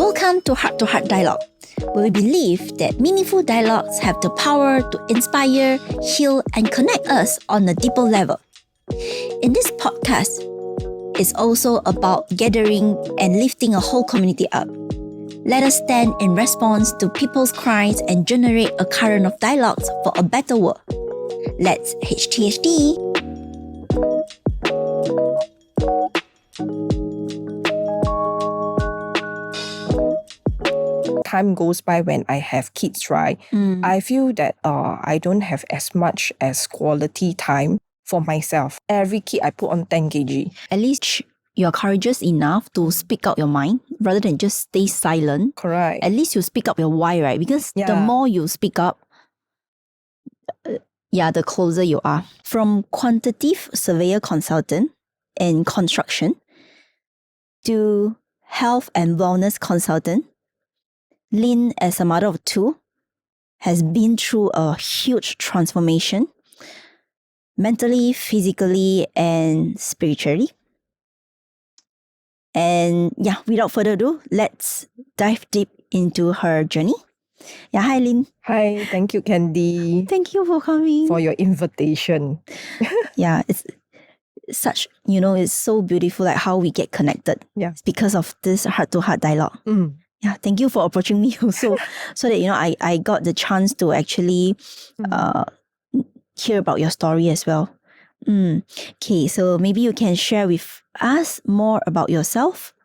Welcome to Heart Dialogue, where we believe that meaningful dialogues have the power to inspire, heal, and connect us on a deeper level. In this podcast, it's also about gathering and lifting a whole community up. Let us stand in response to people's cries and generate a current of dialogues for a better world. Let's HTHD! Time goes by when I have kids, right? I feel that I don't have as much as quality time for myself. Every kid I put on 10 kg. At least you're courageous enough to speak out your mind rather than just stay silent. Correct. At least you speak up your why, right? Because the Yeah. more you speak up, the closer you are. From quantitative surveyor consultant in construction to health and wellness consultant, Lynn, as a mother of two, has been through a huge transformation mentally, physically, and spiritually. And without further ado, let's dive deep into her journey. Hi Lynn. Hi, thank you, Candy, Thank you for coming. for your invitation. It's such, it's so beautiful like how we get connected. Yeah. It's because of this heart-to-heart dialogue. Thank you for approaching me also so that, I got the chance to actually hear about your story as well. Okay, so maybe you can share with us more about yourself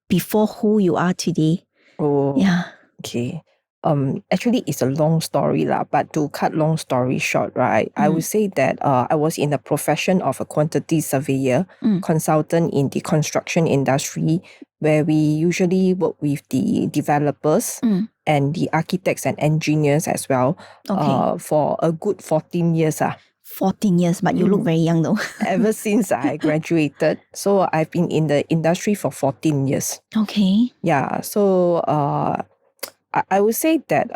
before who you are today. Oh, Yeah. okay. Actually, it's a long story lah, but to cut long story short, right, I would say that I was in the profession of a quantity surveyor, consultant in the construction industry, where we usually work with the developers and the architects and engineers as well. Okay. For a good 14 years. 14 years, but you look very young though. Ever since I graduated. So I've been in the industry for 14 years. Okay. Yeah, so I would say that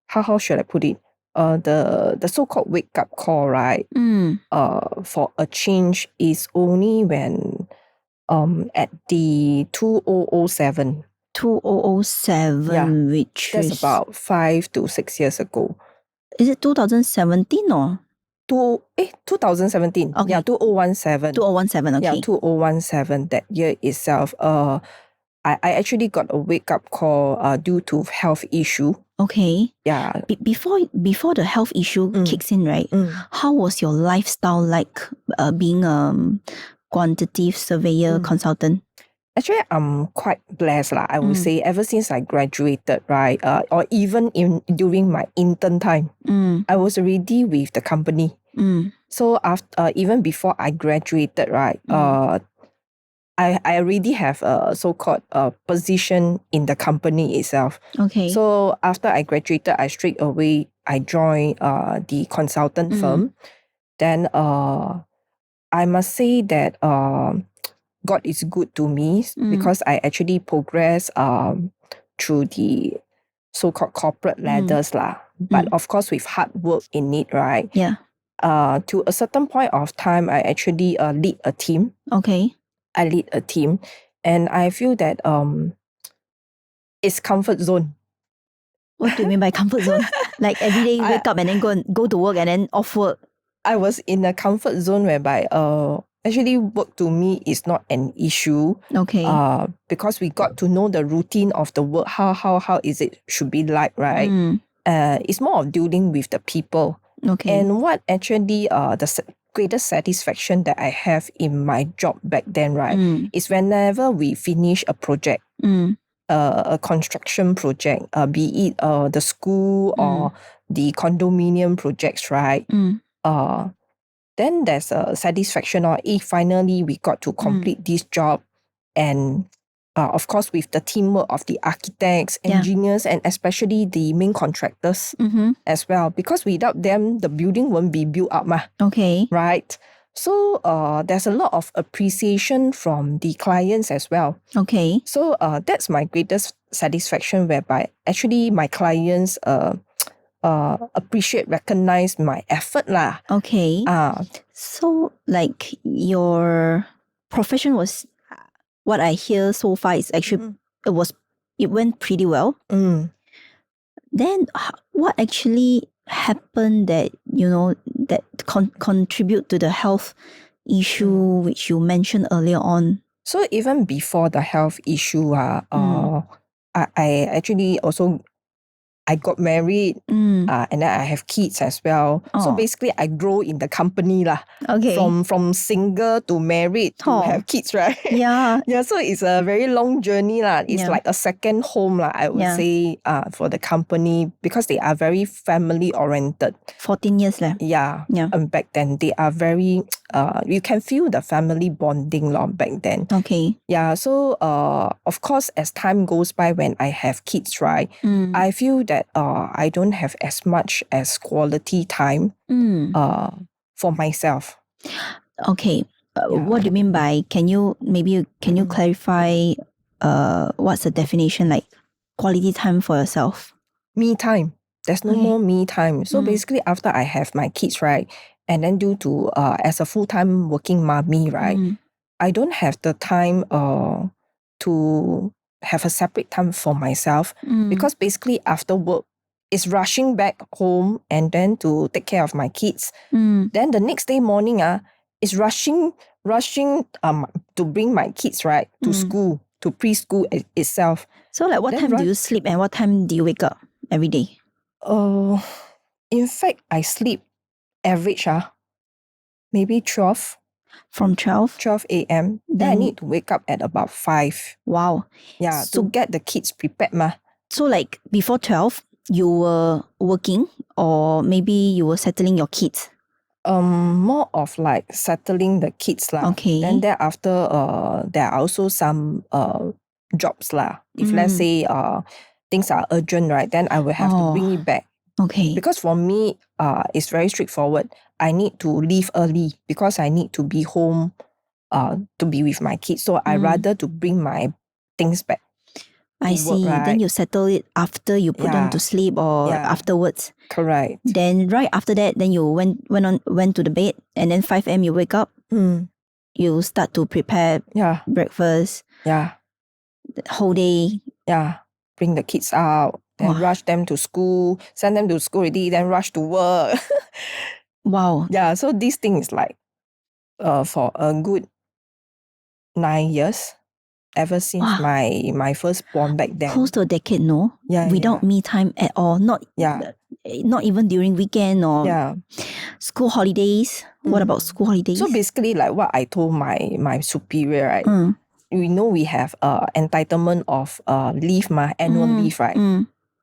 how should I put it? The so-called wake-up call, right? For a change is only when at the 2007. 2007, which That's is about 5 to 6 years ago. Is it 2017 or 2017. Okay. Yeah, 2017. 2017? Okay. Yeah, 2017. That year itself, I actually got a wake-up call due to health issue. Okay. Yeah. Before the health issue kicks in, right? How was your lifestyle like being quantitative surveyor consultant? Actually, I'm quite blessed lah. I would say ever since I graduated, right, or even during my intern time, I was already with the company. So after even before I graduated, right, I already have a so-called position in the company itself. Okay. So after I graduated, I straight away joined the consultant firm. Then I must say that God is good to me because I actually progressed through the so-called corporate ladders lah. But of course with hard work in it, right? Yeah. To a certain point of time, I actually lead a team. Okay. I lead a team, and I feel that it's comfort zone. What do you mean by comfort zone? Like every day wake up and then go to work and then off work. I was in a comfort zone whereby actually work to me is not an issue. Okay. Because we got to know the routine of the work, how is it should be like, right? It's more of dealing with the people. Okay. And what actually the greatest satisfaction that I have in my job back then, right, is whenever we finish a project, a construction project, be it the school or the condominium projects, right? Then there's a satisfaction or finally we got to complete this job, and of course with the teamwork of the architects, engineers, and especially the main contractors as well, because without them the building won't be built up Okay. right? So there's a lot of appreciation from the clients as well. Okay. So that's my greatest satisfaction, whereby actually my clients appreciate, recognize my effort lah. Okay. So like your profession was, what I hear so far is actually it went pretty well. Then what actually happened that, that contribute to the health issue which you mentioned earlier on? So even before the health issue, I actually also I got married, and then I have kids as well. So basically, I grow in the company lah. Okay. From single to married to have kids, right? Yeah. Yeah. So it's a very long journey lah. It's like a second home lah, I would say, for the company, because they are very family oriented. 14 years left. Yeah. Back then they are very you can feel the family bonding lah back then. Okay. Yeah. So of course, as time goes by, when I have kids, right, I feel that I don't have as much as quality time for myself. Okay. What do you mean by, can you clarify what's the definition, like quality time for yourself? Me time. There's no more me time. So basically, after I have my kids, right, and then due to as a full-time working mommy, right, I don't have the time to have a separate time for myself, because basically after work, it's rushing back home and then to take care of my kids. Then the next day morning, is rushing to bring my kids, right, to school, to preschool itself. So like, what Then time do you sleep and what time do you wake up every day? In fact, I sleep average maybe 12. From 12? 12 a.m. Then I need to wake up at about 5. Wow. Yeah, So to get the kids prepared ma. So like before 12, you were working, or maybe you were settling your kids? More of like settling the kids lah. Okay. Then thereafter, there are also some jobs lah. If let's say things are urgent, right, then I will have to bring it back. Okay. Because for me, it's very straightforward. I need to leave early because I need to be home to be with my kids. So I rather to bring my things back. I see. Work, right? Then you settle it after you put them to sleep, or afterwards. Correct. Then right after that, then you went to the bed, and then 5 a.m. you wake up. You start to prepare breakfast. Yeah. The whole day. Yeah. Bring the kids out, then rush them to school, send them to school already, then rush to work. Wow. Yeah, so this thing is like for a good 9 years, ever since my firstborn back then. Close to a decade, no? Yeah. Without me time at all. Not even during weekend or school holidays. What about school holidays? So basically, like what I told my superior, right? We know we have entitlement of leave, annual leave, right?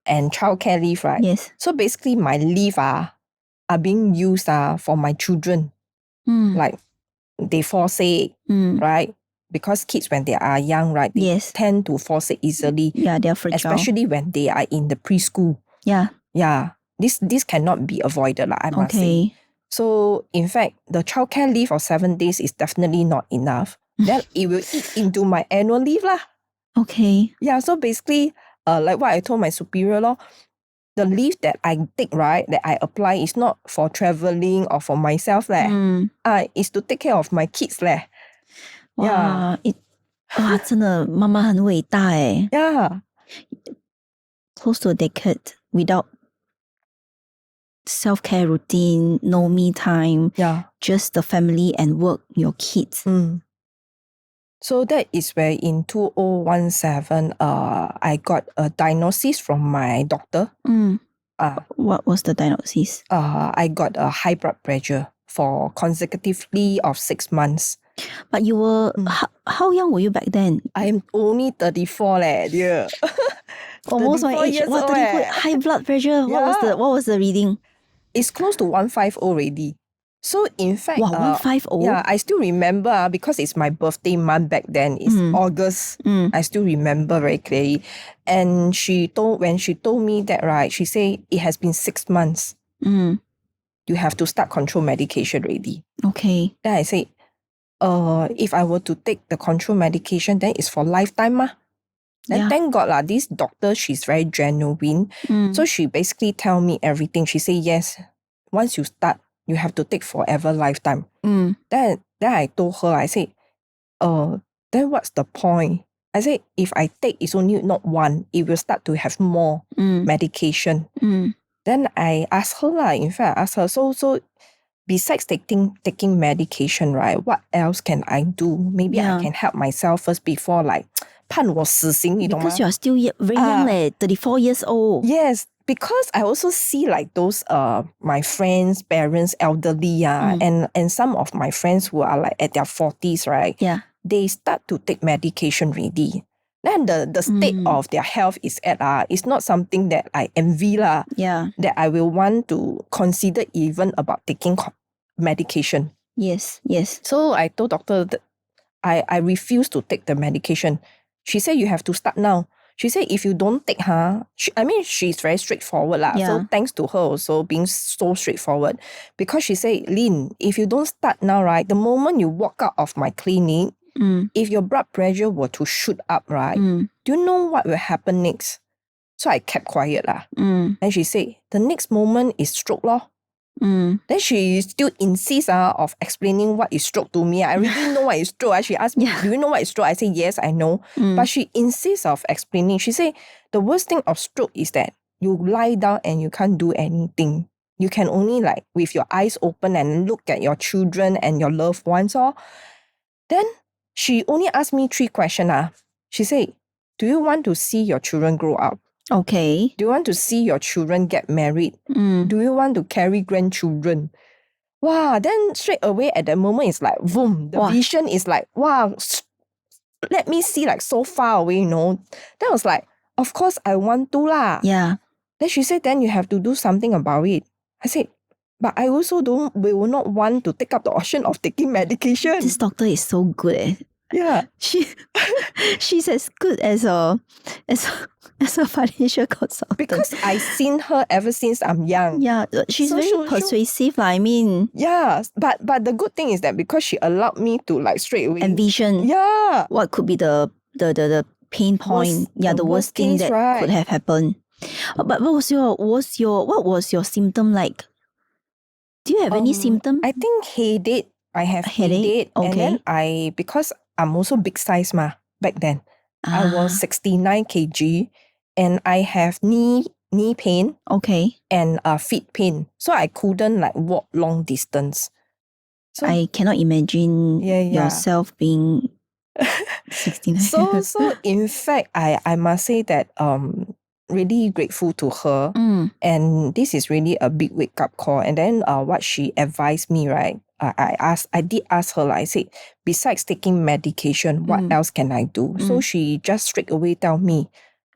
And childcare leave, right? Yes. So basically, my leave are being used for my children. Like they fall sick, right? Because kids, when they are young, right, they tend to fall sick easily. Yeah, they are fragile. Especially when they are in the preschool. Yeah. Yeah. This cannot be avoided, I must say. So, in fact, the childcare leave of 7 days is definitely not enough. Then it will eat into my annual leave lah. Okay. Yeah, so basically, like what I told my superior, the leave that I take, right, that I apply is not for traveling or for myself it's to take care of my kids leh. Wow, 真的妈妈很伟大哎。Yeah. Close to a decade without self-care routine, no me time. Yeah. Just the family and work, your kids. So that is where in 2017, I got a diagnosis from my doctor. What was the diagnosis? I got a high blood pressure for consecutively of 6 months. But you were, how young were you back then? I am only 34 leh, dear. Almost my age. What, 34? High blood pressure? Yeah. What was the reading? It's close to 150 already. So in fact, wow, 150? Yeah, I still remember because it's my birthday month back then. It's August. I still remember very clearly. And when she told me that, right, she said it has been 6 months. You have to start control medication already. Okay. Then I said, if I were to take the control medication, then it's for lifetime. Then thank God this doctor, she's very genuine. So she basically tell me everything. She say, yes, once you start, you have to take forever lifetime. Then I told her, I said, then what's the point? I said, if I take, it's only not one. It will start to have more medication. Then I asked her lah. In fact, I asked her, so besides taking medication, right, what else can I do? Maybe I can help myself first before like 判我死刑, you know. Because you're still very young, 34 years old. Yes, because I also see like those my friends, parents, elderly, and some of my friends who are like at their 40s, right? Yeah. They start to take medication already. Then the state of their health is at it's not something that I envy lah. Yeah. That I will want to consider even about taking medication. Yes. So I told doctor that I refuse to take the medication. She said you have to start now. She said if you don't take her, she's very straightforward lah. Yeah. So thanks to her also being so straightforward. Because she said, Lynn, if you don't start now, right, the moment you walk out of my clinic, if your blood pressure were to shoot up, right, do you know what will happen next? So I kept quiet lah. And she said, the next moment is stroke lor. Then she still insists of explaining what is stroke to me. I already know what is stroke. She asked me, do you know what is stroke? I say, yes, I know. But she insists of explaining. She said, the worst thing of stroke is that you lie down and you can't do anything. You can only like with your eyes open and look at your children and your loved ones. Then she only asked me 3 questions. She said, do you want to see your children grow up? Okay. Do you want to see your children get married? Do you want to carry grandchildren? Wow, then straight away at that moment it's like, boom, the vision is like, wow, let me see like so far away, you know. Then I was like, of course I want to lah. Yeah. Then she said, then you have to do something about it. I said, but I also will not want to take up the option of taking medication. This doctor is so good. Yeah. She's as good as a financial consultant. Because I've seen her ever since I'm young. Yeah, she's so very persuasive. I mean, yeah, but the good thing is that because she allowed me to like straight away envision. Yeah, what could be the pain point? The worst thing that could have happened. But what was your symptom like? Do you have any symptom? I think headache. I have headache. Okay. And then because I'm also big size back then. I was 69 kg and I have knee pain. Okay. And feet pain. So I couldn't like walk long distance. So I cannot imagine yourself being 69. So in fact, I must say that really grateful to her. And this is really a big wake up call. And then what she advised me, right? I did ask her, I said, besides taking medication, what else can I do? So she just straight away tell me,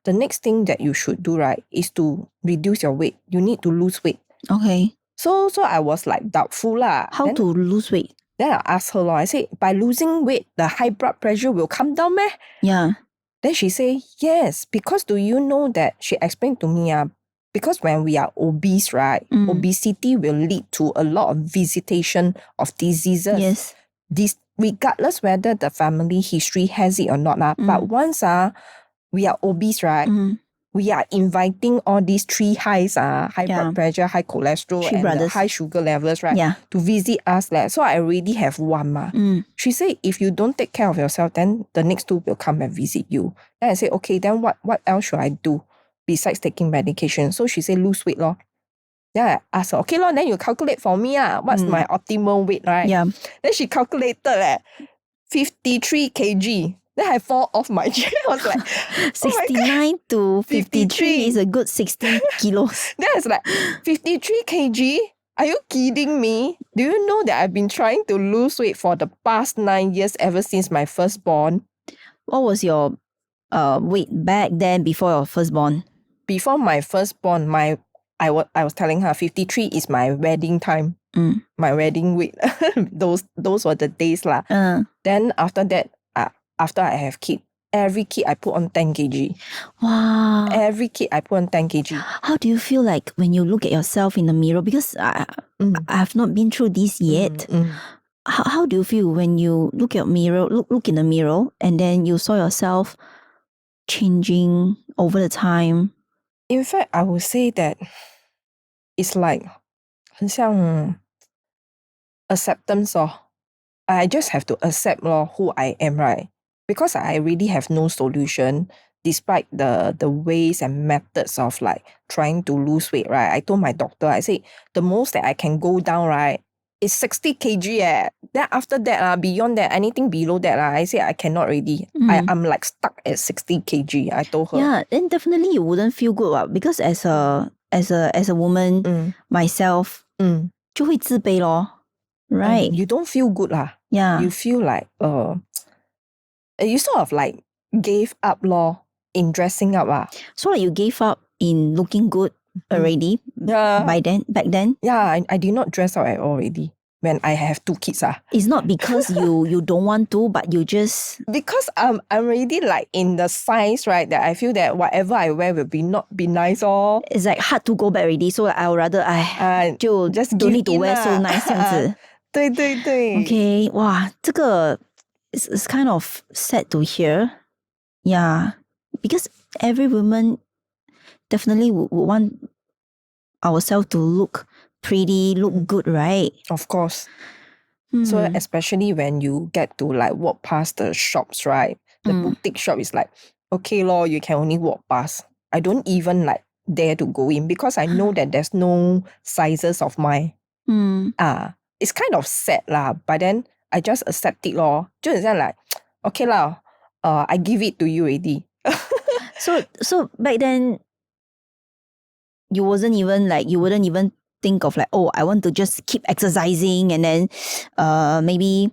the next thing that you should do, right, is to reduce your weight. You need to lose weight. Okay. So I was like doubtful lah. How to lose weight? Then I asked her, I said, by losing weight, the high blood pressure will come down meh? Yeah. Then she said, yes, because do you know that, she explained to me, because when we are obese, right, obesity will lead to a lot of visitation of diseases. Yes. Regardless whether the family history has it or not. But once we are obese, right, we are inviting all these 3 highs, high blood pressure, high cholesterol, and high sugar levels, right, to visit us. So I already have 1. She said, if you don't take care of yourself, then the next 2 will come and visit you. Then I said, okay, then what else should I do besides taking medication? So she said, lose weight lor. Then I asked her, okay lor, then you calculate for me, what's my optimal weight, right? Yeah. Then she calculated 53 kg. Then I fall off my chair. I was like, 69 to 53 is a good 16 kilos. Then I was like, 53 kg? Are you kidding me? Do you know that I've been trying to lose weight for the past 9 years ever since my firstborn? What was your weight back then before your firstborn? Before my firstborn, I was telling her 53 is my wedding time. My wedding weight. Those were the days lah. Then after that, after I have kid, every kid I put on 10 kg. Wow. Every kid I put on 10 kg. How do you feel like when you look at yourself in the mirror? Because I have not been through this yet. How do you feel when you look in the mirror and then you saw yourself changing over the time? In fact, I would say that it's like 很像 acceptance. I just have to accept who I am, right? because I really have no solution, despite the ways and methods of like trying to lose weight, right? I told my doctor, I said, the most that I can go down, right, is 60 kg. Then after that, beyond that, anything below that, I say I cannot already. I'm like stuck at 60 kg. I told her. Yeah, then definitely you wouldn't feel good, because as a woman, myself, 就会自卑咯, right? You don't feel good lah. Yeah. You feel like you sort of like gave up in dressing up. So like you gave up in looking good already back then? Yeah, I did not dress up at all already when I have 2 kids. It's not because you don't want to, but you just... Because I'm already like in the size, right, that I feel that whatever I wear will not be nice. It's like hard to go back already, so like I would rather 就 just don't give need to in wear so nice 这样子。对对对。Okay, 哇，这个 it's kind of sad to hear. Yeah, because every woman definitely would want ourselves to look pretty, look good, right? Of course. So especially when you get to like walk past the shops, right? The boutique shop is like, okay you can only walk past. I don't even like dare to go in because I know that there's no sizes of mine. It's kind of sad but then I just accept it 就很像 like, okay I give it to you already. So back then, you wouldn't even think of like, oh, I want to just keep exercising and then maybe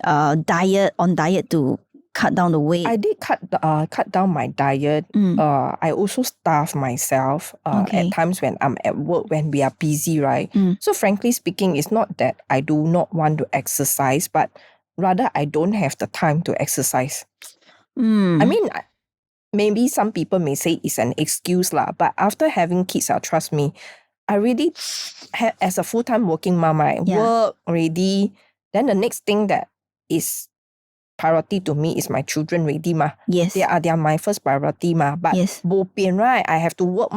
diet to cut down the weight. I did cut down my diet. I also starve myself at times when I'm at work, when we are busy, right? So frankly speaking, it's not that I do not want to exercise, but rather I don't have the time to exercise. I mean, maybe some people may say it's an excuse but after having kids, trust me, I really, as a full-time working mom, I work already. Then the next thing that is priority to me is my children already Yes. They are my first priority But bo pian, right? I have to work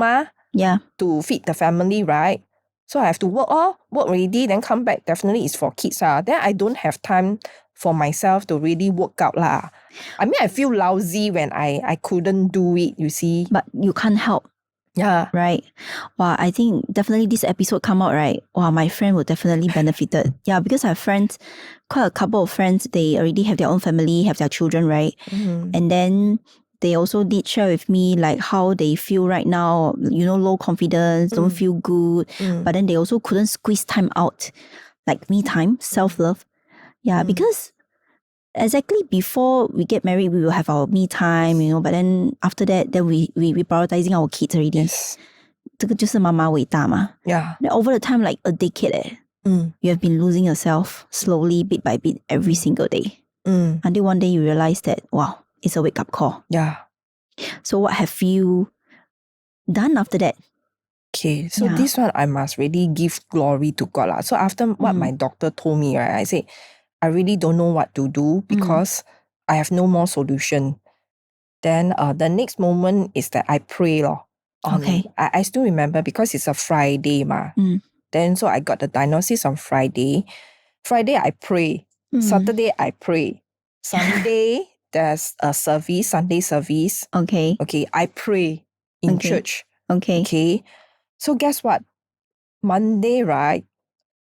to feed the family, right? So I have to work already, then come back. Definitely is for kids Then I don't have time for myself to really work out I mean, I feel lousy when I couldn't do it, you see. But you can't help. Yeah. Right. Wow, I think definitely this episode come out, right? Wow, my friend would definitely benefited. Yeah, because I have friends, quite a couple of friends, they already have their own family, have their children, right? And then they also did share with me like how they feel right now, low confidence, don't feel good. But then they also couldn't squeeze time out, like me time, self-love. Yeah, because exactly before we get married, we will have our me time, but then after that, then we prioritizing our kids already. Yes. 这个就是妈妈伟大嘛. Yeah. Then over the time, like a decade, you have been losing yourself slowly, bit by bit, every single day. Until one day you realize that, wow, it's a wake-up call. Yeah. So what have you done after that? Okay, so this one I must really give glory to God. So after what my doctor told me, right, I said, I really don't know what to do because I have no more solution. Then the next moment is that I pray. Okay. I still remember because it's a Friday. Then so I got the diagnosis on Friday. Friday I pray. Saturday I pray. Sunday there's a service, Sunday service. Okay. Okay, I pray in church. Okay. Okay. So guess what? Monday, right?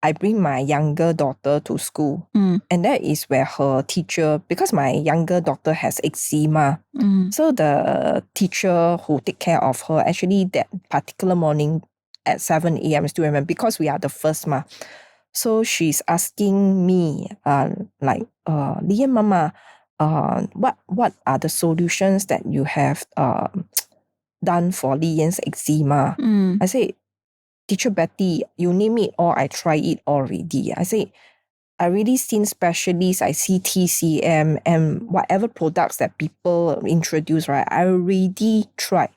I bring my younger daughter to school. And that is where her teacher, because my younger daughter has eczema. So the teacher who take care of her, actually that particular morning at 7 a.m. I still remember, because we are the first So she's asking me, Lynn Mama, what are the solutions that you have done for Lynn's eczema? I say, Teacher Betty, you name it all, I try it already. I say, I really seen specialists, I see TCM and whatever products that people introduce, right? I already tried.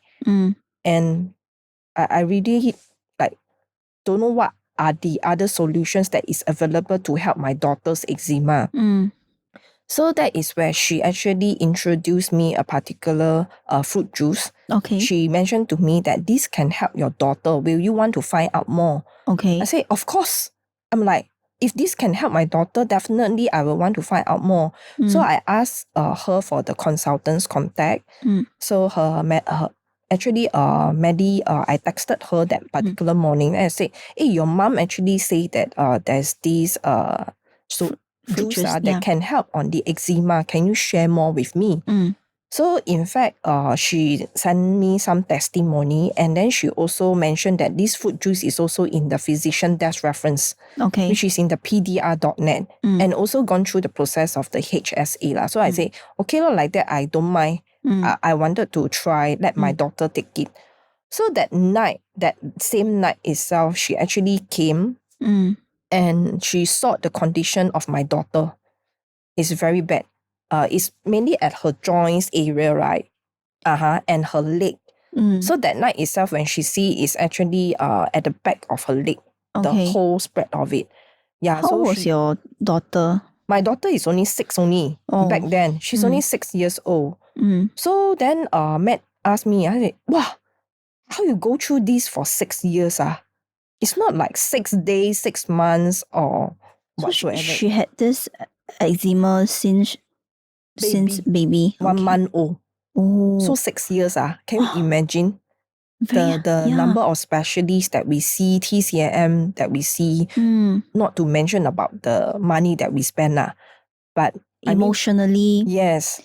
And I really don't know what are the other solutions that is available to help my daughter's eczema. So that is where she actually introduced me a particular fruit juice. Okay. She mentioned to me that this can help your daughter. Will you want to find out more? Okay. I say, of course. I'm like, if this can help my daughter, definitely I will want to find out more. So I asked her for the consultant's contact. So Maddie, I texted her that particular morning and I said, hey, your mom actually said that there's this juice that can help on the eczema. Can you share more with me? So in fact, she sent me some testimony, and then she also mentioned that this fruit juice is also in the physician desk reference, which is in the pdr.net, and also gone through the process of the HSA. So I say, okay, like that, I don't mind. I wanted to try, let my daughter take it. So that same night itself, she actually came and she saw the condition of my daughter. It's very bad. It's mainly at her joints area, right? And her leg. So that night itself, when she see, is actually at the back of her leg, the whole spread of it. Yeah. How old was your daughter? My daughter is only 6 back then. She's only 6 years old. So then Matt asked me, I said, wow, how you go through this for 6 years? It's not like 6 days, 6 months or whatsoever. So she had this eczema since baby. 1 month old. Oh. So 6 years. Can you imagine the number of specialists that we see, TCM that we see, not to mention about the money that we spend. But emotionally, yes,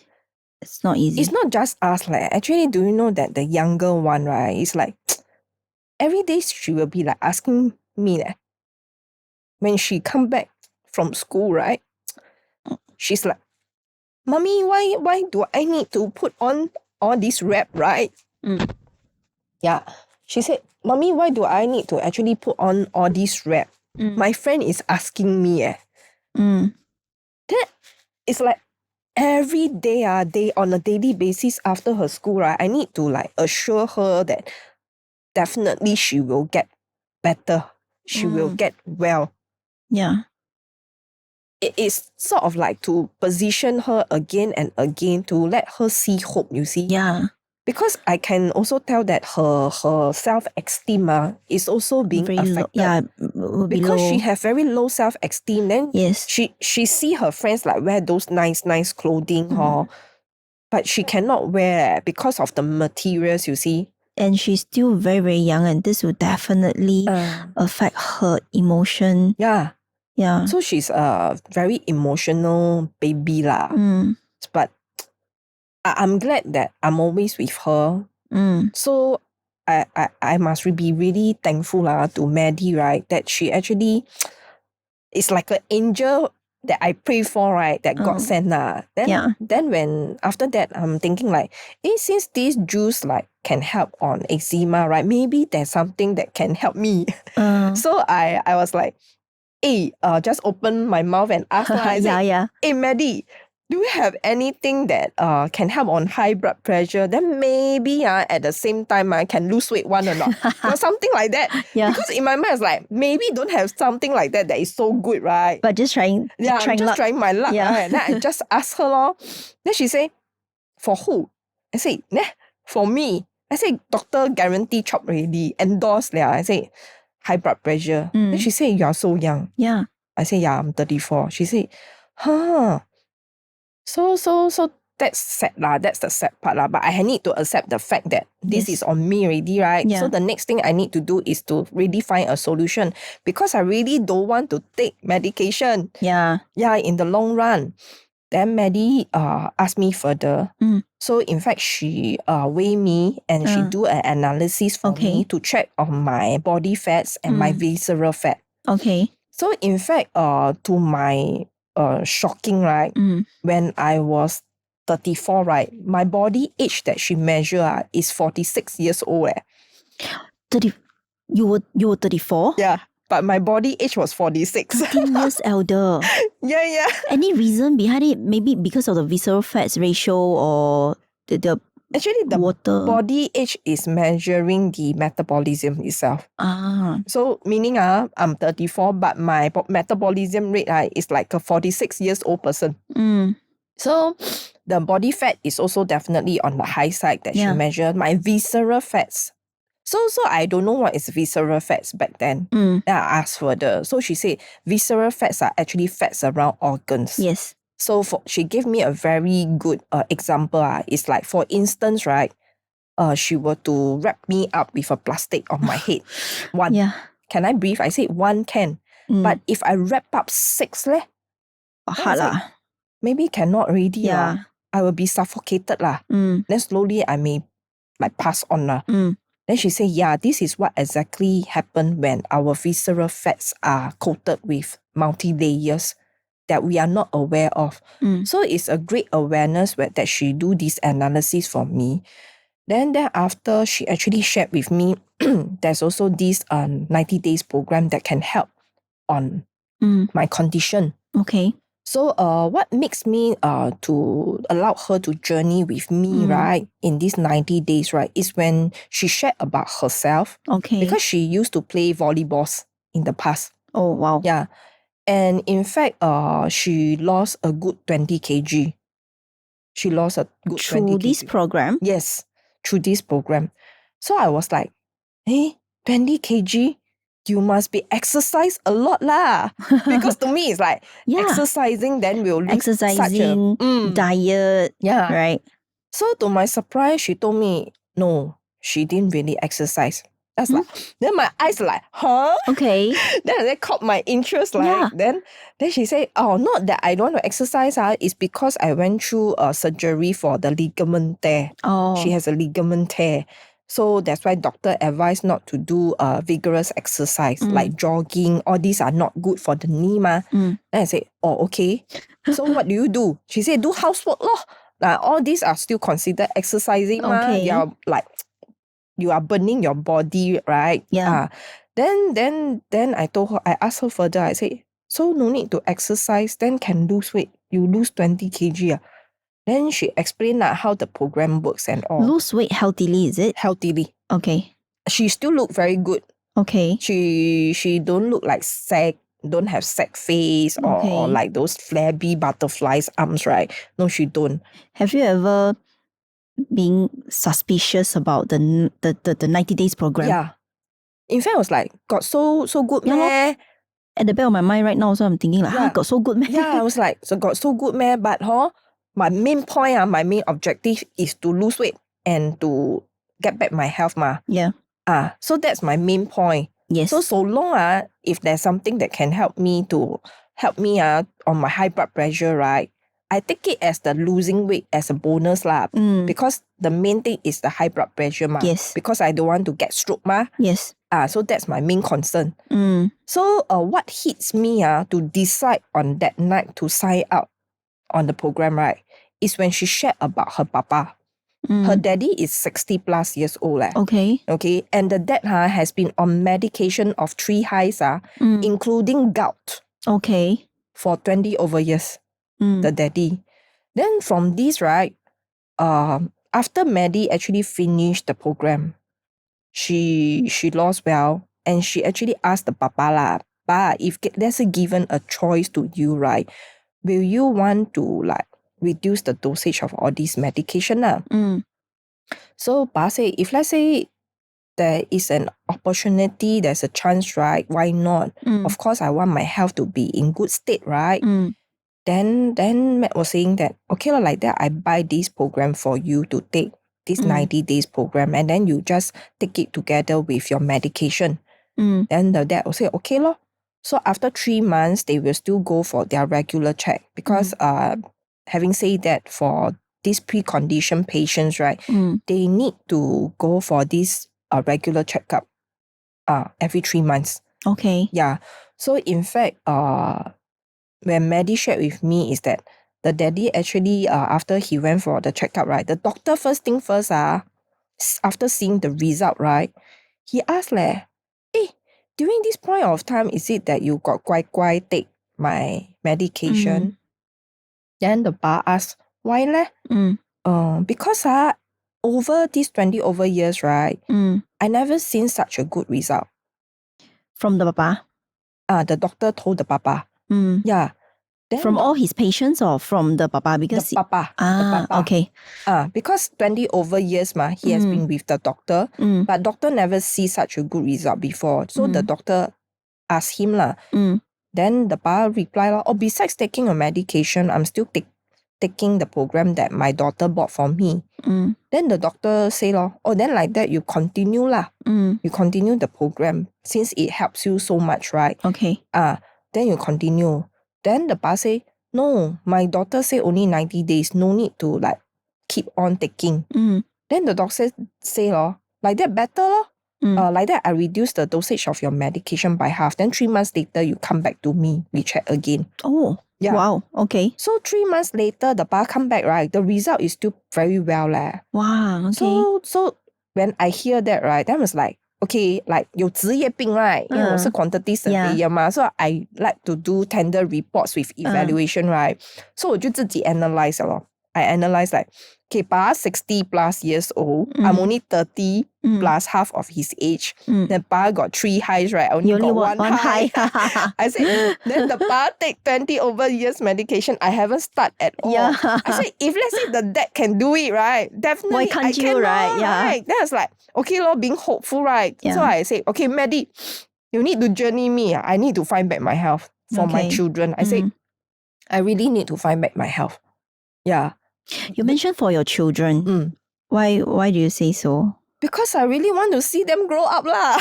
it's not easy. It's not just us. Like, actually, do you know that the younger one, right, it's like every day she will be like asking me when she come back from school, right? She's like, Mommy, why do I need to put on all this wrap, right? Yeah. She said, Mommy, why do I need to actually put on all this wrap? My friend is asking me. Then it's like every day, on a daily basis after her school, right, I need to like assure her that definitely she will get better. She will get well. Yeah. It is sort of like to position her again and again to let her see hope, you see. Yeah. Because I can also tell that her self-esteem is also being Very affected. Because she has very low self-esteem. Then she see her friends like wear those nice clothing, but she cannot wear because of the materials, you see. And she's still very, very young, and this will definitely affect her emotion. Yeah. Yeah. So she's a very emotional baby lah. But I'm glad that I'm always with her. So I must be really thankful to Maddie, right? That she actually is like an angel that I pray for, right? That God sent. Then when after that I'm thinking like, since this juice like can help on eczema, right? Maybe there's something that can help me. So I was like, just open my mouth and ask her. I said, hey Maddie, do you have anything that can help on high blood pressure? Then maybe at the same time I can lose weight one or not. Or something like that. Yeah. Because in my mind it's like, maybe don't have something like that is so good, right? But just trying trying my luck. Yeah. Right? Then I just ask her lor. Then she say, for who? I say, for me. I say, doctor guarantee chop already, endorsed. I say, high blood pressure. Then she say, you are so young. Yeah. I say, yeah, I'm 34. She say, huh. So that's sad lah. That's the sad part lah. But I need to accept the fact that this is on me already, right? Yeah. So the next thing I need to do is to really find a solution, because I really don't want to take medication. Yeah. Yeah, in the long run. Then Maddie asked me further. So in fact, she weigh me and she do an analysis for me to check on my body fats and my visceral fat. Okay. So in fact, to my shocking, right? When I was 34, right? My body age that she measured is 46 years old. 30. You were 34? Yeah. But my body age was 46. 13 years elder. Yeah. Any reason behind it? Maybe because of the visceral fats ratio or the actually the water? Body age is measuring the metabolism itself. So meaning I'm 34, but my metabolism rate is like a 46 years old person. So the body fat is also definitely on the high side that she measured. My visceral fats So I don't know what is visceral fats back then. Then I asked further. So she said visceral fats are actually fats around organs. Yes. So she gave me a very good example. It's like, for instance, right, she were to wrap me up with a plastic on my head. One. Yeah. Can I breathe? I said one can. But if I wrap up 6 leh, hard lah. maybe cannot already Yeah. lah. I will be suffocated lah. Then slowly I may like pass on lah. Then she said, yeah, this is what exactly happened when our visceral fats are coated with multi-layers that we are not aware of. So it's a great awareness that she do this analysis for me. Then after, she actually shared with me, there's also this 90 days program that can help on my condition. Okay. So what makes me to allow her to journey with me, right, in these 90 days, right, is when she shared about herself. Okay. Because she used to play volleyballs in the past. Oh, wow. Yeah. And in fact, she lost a good 20 kg. She lost a good 20 kg. Through this program? Yes, through this program. So I was like, 20 kg? You must be exercise a lot lah. Because to me, it's like exercising, then we'll lose exercising, such a diet. Yeah. Right. So to my surprise, she told me, no, she didn't really exercise. That's like, then my eyes like, huh? Okay. Then that caught my interest. Like, then she said, oh, not that I don't want to exercise. It's because I went through a surgery for the ligament tear. Oh. She has a ligament tear. So that's why doctor advised not to do vigorous exercise like jogging. All these are not good for the knee ma. Then I said, oh, okay. So what do you do? She said, do housework lor. All these are still considered exercising ma. Okay. You're like, you are burning your body, right? Yeah. Then I told her, I asked her further, I said, so no need to exercise, then can lose weight. You lose 20 kg. Then she explained how the program works and all. Lose weight healthily, is it? Healthily. Okay. She still look very good. Okay. She don't look like sack, don't have sack face or like those flabby butterflies arms, right? No, she don't. Have you ever been suspicious about the 90 days program? Yeah. In fact, I was like, got so good meh? At the back of my mind right now, so I'm thinking like, got so good meh? Yeah, I was like, so got so good meh? But my main point, my main objective is to lose weight and to get back my health ma. Yeah. So that's my main point. Yes. So long if there's something that can help me on my high blood pressure, right? I take it as the losing weight as a bonus lah. Because the main thing is the high blood pressure ma. Yes. Because I don't want to get stroke ma. Yes. So that's my main concern. So what hits me to decide on that night to sign up on the program, right, is when she shared about her papa. Her daddy is 60 plus years old. Okay. And the dad has been on medication of 3 highs, including gout. Okay. For 20 over years. The daddy. Then from this, right, after Maddie actually finished the program, she lost well, and she actually asked the papa lah, "Pa, if there's given a choice to you, right, will you want to like reduce the dosage of all these medication lah?" So Pa say, if let's say there is an opportunity, there's a chance, right, why not? Of course, I want my health to be in good state, right? Then Matt was saying that, okay, like that, I buy this program for you to take, this 90 days program, and then you just take it together with your medication. Then the dad will say, okay lor. So after 3 months, they will still go for their regular check. Because having said that, for these preconditioned patients, right, they need to go for this regular checkup every 3 months. Okay. Yeah. So in fact, when Maddie shared with me is that the daddy actually, after he went for the checkup, right, the doctor first thing first, after seeing the result, right, he asked during this point of time, is it that you got guai take my medication? Then the bar asked, why because over these 20 over years, right, I never seen such a good result. From the papa? The doctor told the papa. Yeah. Then From all his patients or from the papa? Because the papa. okay. Because 20 over years he has been with the doctor, but doctor never see such a good result before. So the doctor asked him lah. Then the papa replied, besides taking a medication, I'm still taking the program that my daughter bought for me. Then the doctor say, then like that you continue lah. You continue the program since it helps you so much, right? Okay. Then you continue. Then the papa say, no, my daughter say only 90 days, no need to like keep on taking. Then the doctor say, like that better lor. Like that I reduce the dosage of your medication by half. Then 3 months later you come back to me, we check again. Oh, yeah. Wow, okay. So 3 months later the papa come back, right? The result is still very well leh. Wow, okay. So when I hear that, right, then I was like, okay, like 有职业病 right? 因为我是 quantitative surveyor 嘛, so I like to do tender reports with evaluation, right? So 我就自己 analyse I analyse like, okay, pa 60 plus years old, I'm only 30 plus half of his age. Then pa got 3 highs, right? I only got one high. I said, then the pa take 20 over years medication, I haven't started at all. Yeah. I said, if let's say the dad can do it, right? Definitely why can't I you, cannot, right? Yeah. Right? Then I was like, okay, being hopeful, right? Yeah. So I said, okay, Maddie, you need to journey me. I need to find back my health for my children. I said, I really need to find back my health. Yeah. You mentioned for your children. Why do you say so? Because I really want to see them grow up lah.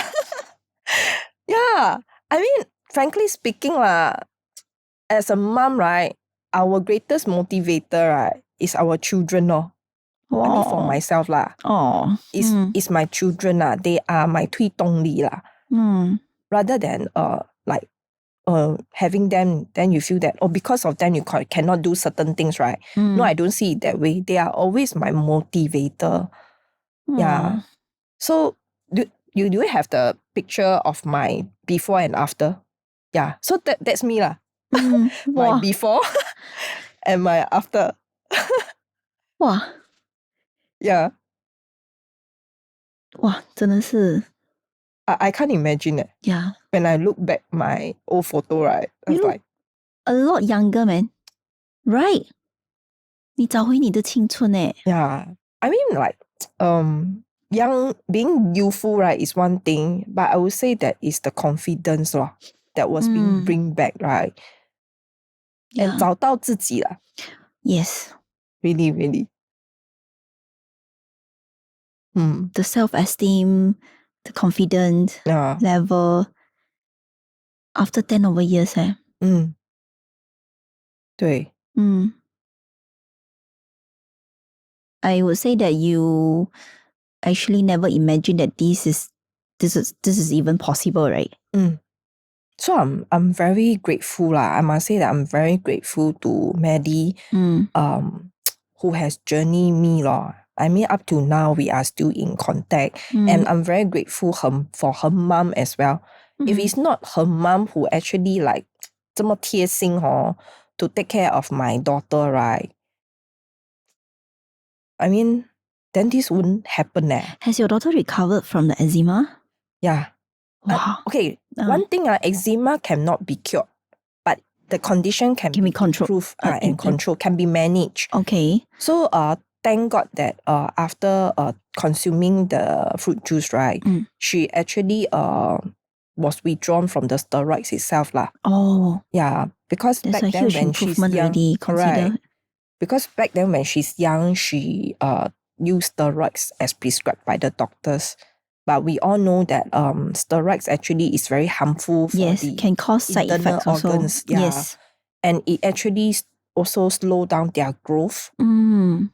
Yeah. I mean, frankly speaking lah, as a mom, right, our greatest motivator, right, is our children. I mean, for myself lah. It's my children lah. They are my 推动力lah. Rather than like having them, then you feel that, because of them you cannot do certain things, right? No, I don't see it that way. They are always my motivator. Yeah. So do you have the picture of my before and after? Yeah. So that's me lah. My before and my after. Wow. Yeah. 哇，真的是 I can't imagine it. Yeah. When I look back my old photo, right, I was like, a lot younger, man. Right? 你找回你的青春欸. Yeah. I mean, like, being youthful, right, is one thing, but I would say that is the confidence that was being bring back, right? Yeah. And 找到自己啦. Yes. Really, really. The self-esteem, the confidence level after 10 over years. 对. I would say that you actually never imagined that this is even possible, right? So I'm very grateful lah. I must say that I'm very grateful to Maddie, who has journeyed me lah. I mean, up to now we are still in contact, and I'm very grateful for her mom as well. If it's not her mom who actually like 这么贴心to take care of my daughter, right? I mean, then this wouldn't happen. Has your daughter recovered from the eczema? Yeah. Wow. Okay, one thing, eczema cannot be cured, but the condition can be controlled and controlled, can be managed. Okay. So thank God that after consuming the fruit juice, right, she actually was withdrawn from the steroids itself lah. Oh. Yeah, because that's back a then huge when she's improvement young, already, correct. Because back then when she's young, she used steroids as prescribed by the doctors. But we all know that steroids actually is very harmful for the can cause side effects organs. Also. Yes. And it actually also slow down their growth.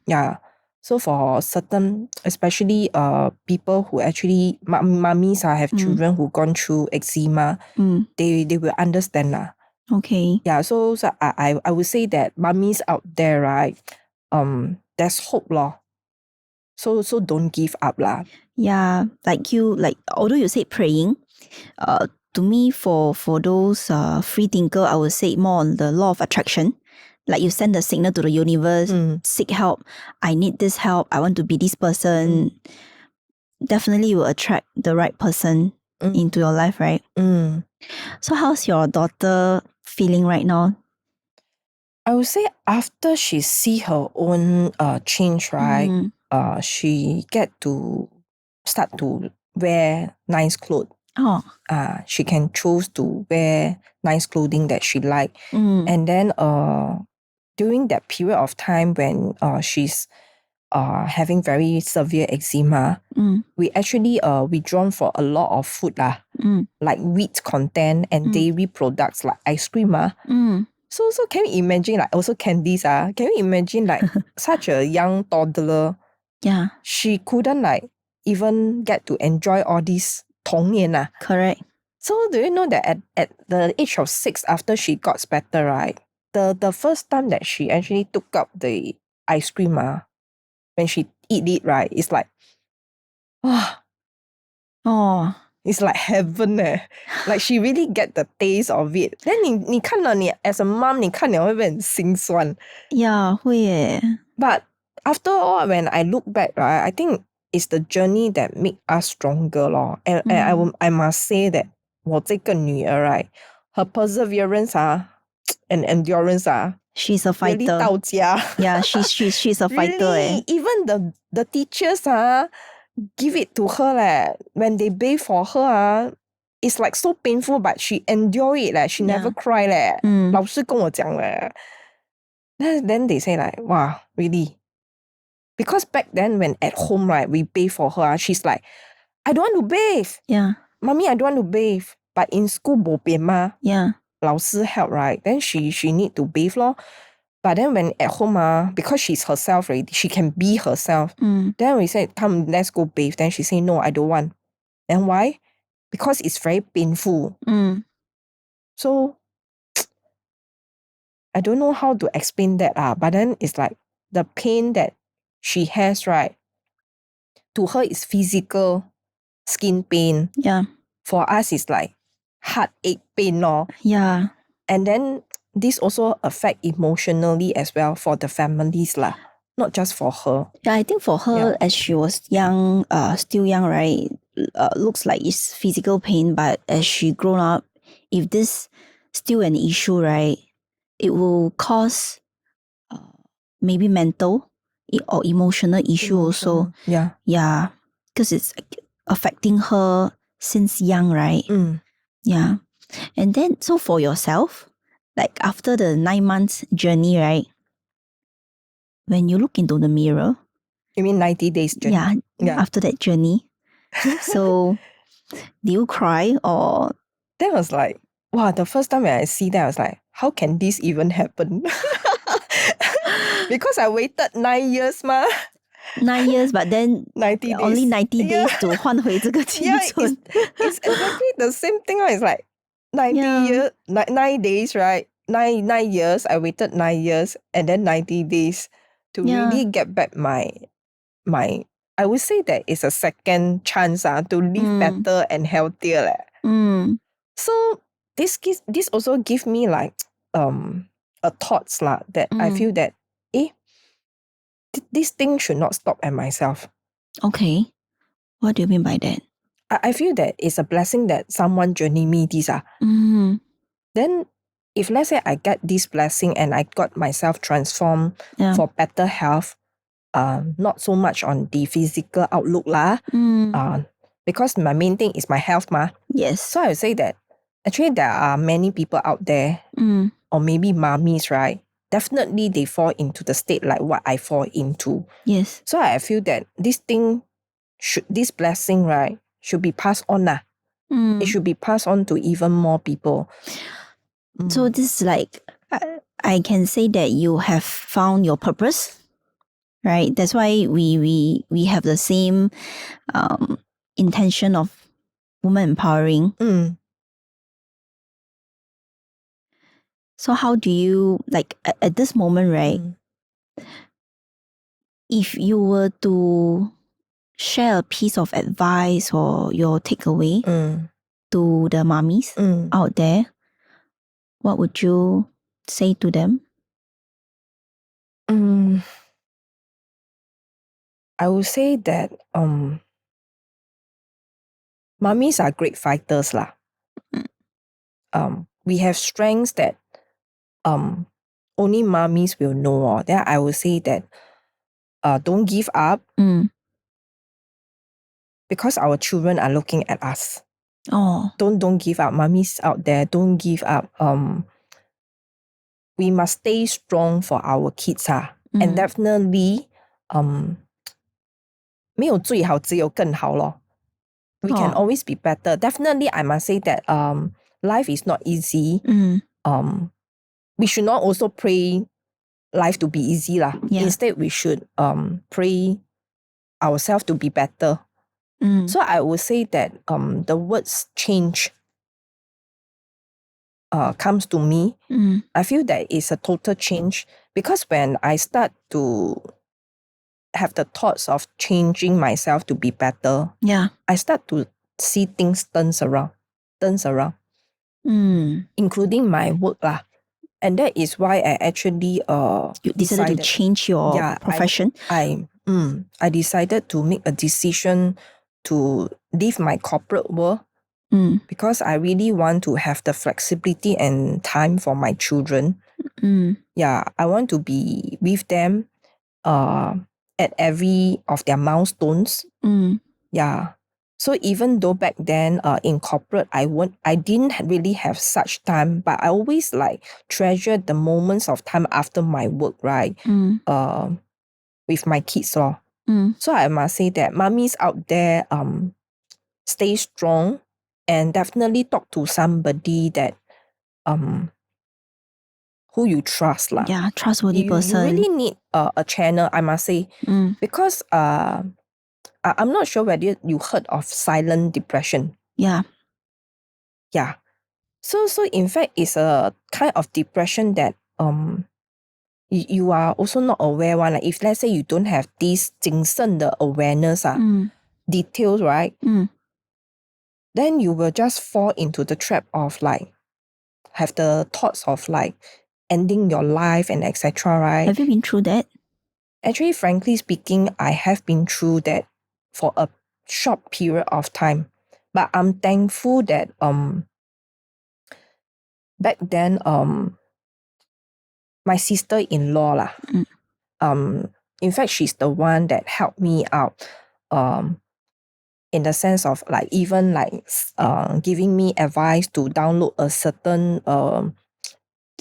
Yeah. So for certain, especially people who actually, mommies have children who gone through eczema, they will understand lah. Okay. Yeah, so I would say that mommies out there, right, there's hope lah. So don't give up lah. Yeah, although you said praying, to me for those free thinker, I would say more on the law of attraction. Like you send the signal to the universe, seek help. I need this help. I want to be this person. Definitely you will attract the right person into your life, right? So how's your daughter feeling right now? I would say after she see her own change, right? She get to start to wear nice clothes. Oh. She can choose to wear nice clothing that she like. And then during that period of time when she's having very severe eczema, we actually withdrawn for a lot of food like wheat content and dairy products like ice cream. So can you imagine like also candies? Can you imagine like such a young toddler? Yeah. She couldn't like even get to enjoy all these 童年. Correct. So do you know that at the age of 6, after she got better, right? The first time that she actually took up the ice cream, when she eat it, right, it's like, Oh. it's like heaven. Like she really get the taste of it. Then 你看了你 as a mom, 你看了会不会很心酸? Yeah, 会耶. But after all, when I look back, right, I think it's the journey that make us stronger, lor. And I must say that 我这个女儿, right, her perseverance and endurance She's a really fighter. 到家. Yeah, she's a fighter. Really, even the teachers give it to her when they bathe for her it's like so painful, but she endure it she never cry 老师跟我讲 Then they say like, wow, really? Because back then when at home, right, we bathe for her, she's like, I don't want to bathe. Yeah. Mommy, I don't want to bathe. But in school, bo bian ma. Yeah. 老师 help, right? Then she need to bathe lor. But then when at home, because she's herself already, she can be herself. Then we said, come, let's go bathe. Then she say, no, I don't want. And why? Because it's very painful. So, I don't know how to explain that. But then it's like the pain that she has, right? To her, it's physical skin pain. Yeah. For us, it's like heartache pain. Yeah. And then this also affect emotionally as well for the families not just for her. Yeah, I think for her, as she was young, still young, right? Looks like it's physical pain, but as she grown up, if this still an issue, right, it will cause maybe mental or emotional issue also. Yeah. Yeah, because it's affecting her since young, right? Yeah. And then, so for yourself, like after the 9 months journey, right? When you look into the mirror. You mean 90 days journey? Yeah. After that journey. So, do you cry or? That was like, wow, the first time when I see that, I was like, how can this even happen? Because I waited 9 years, 9 years, but then 90 days. only 90 days to 换回这个青春. It's exactly the same thing. It's like 90 years, 9 days, right? 9 years. I waited 9 years and then 90 days to really get back my. I would say that it's a second chance to live better and healthier. So this also give me like a thoughts that I feel that this thing should not stop at myself. Okay. What do you mean by that? I feel that it's a blessing that someone journey me this. Then if let's say I get this blessing and I got myself transformed for better health, not so much on the physical outlook because my main thing is my health Yes. So I would say that actually there are many people out there or maybe mommies, right? Definitely they fall into the state like what I fall into. Yes. So I feel that this blessing, right, should be passed on. It should be passed on to even more people. So this is like, I can say that you have found your purpose, right? That's why we have the same intention of woman empowering. So how do you, like at this moment, right? If you were to share a piece of advice or your takeaway to the mommies out there, what would you say to them? I would say that mommies are great fighters . We have strengths that only mommies will know. Then I will say that don't give up because our children are looking at us. Oh. Don't give up. Mommies out there, don't give up. We must stay strong for our kids. And definitely 没有最好，只有更好咯。We can always be better. Definitely, I must say that life is not easy. We should not also pray life to be easy lah. Yeah. Instead, we should pray ourselves to be better. So I would say that the words change comes to me. I feel that it's a total change because when I start to have the thoughts of changing myself to be better, I start to see things turns around, including my work lah. And that is why I actually you decided to change your profession. I decided to make a decision to leave my corporate world because I really want to have the flexibility and time for my children. Yeah, I want to be with them at every of their milestones. Yeah. So even though back then in corporate I didn't really have such time, but I always like treasure the moments of time after my work, right? With my kids. So I must say that mommies out there stay strong and definitely talk to somebody that who you trust lah. Yeah, trustworthy person. You really need a channel, I must say, because I'm not sure whether you heard of silent depression. Yeah. Yeah. So in fact, it's a kind of depression that you are also not aware one. Like if let's say you don't have this 谨慎的 awareness, details, right? Then you will just fall into the trap of like have the thoughts of like ending your life and etc. Right? Have you been through that? Actually, frankly speaking, I have been through that for a short period of time. But I'm thankful that back then my sister-in-law lah, in fact she's the one that helped me out in the sense of like even like giving me advice to download a certain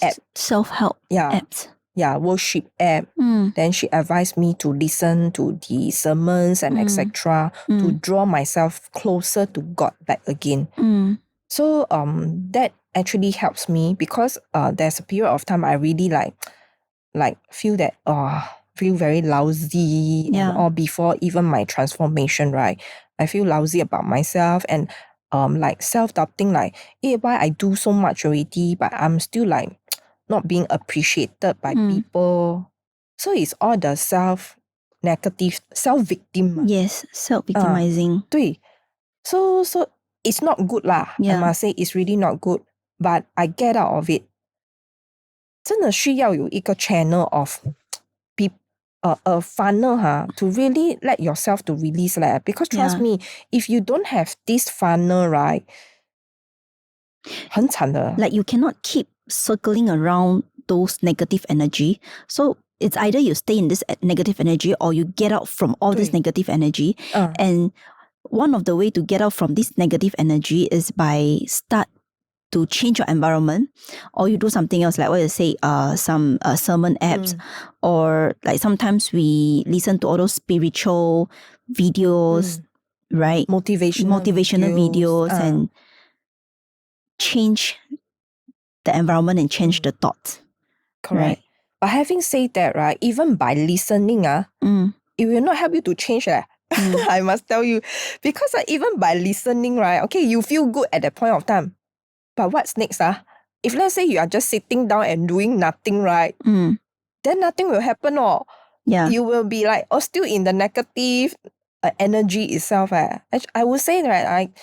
app, self-help apps. Yeah, worship app. Then she advised me to listen to the sermons and etc. to draw myself closer to God back again. So that actually helps me because there's a period of time I really like feel that feel very lousy and all before even my transformation, right? I feel lousy about myself and like self-doubting like why I do so much already but I'm still like not being appreciated by people. So it's all the self-negative, self-victim. Yes, self-victimizing. 对. So it's not good lah. I must say it's really not good. But I get out of it. 真的需要有一个 channel of a funnel to really let yourself to release because trust me, if you don't have this funnel, right, 很惨的. Like you cannot keep circling around those negative energy. So it's either you stay in this negative energy or you get out from all this negative energy. And one of the way to get out from this negative energy is by start to change your environment, or you do something else like what you say, some sermon apps, or like sometimes we listen to all those spiritual videos, right? Motivational videos and change the environment and change the thoughts. Correct. Right? But having said that, right, even by listening, it will not help you to change. I must tell you. Because even by listening, right, okay, you feel good at that point of time. But what's next? If let's say you are just sitting down and doing nothing, right, then nothing will happen. You will be like, still in the negative energy itself. I would say that like,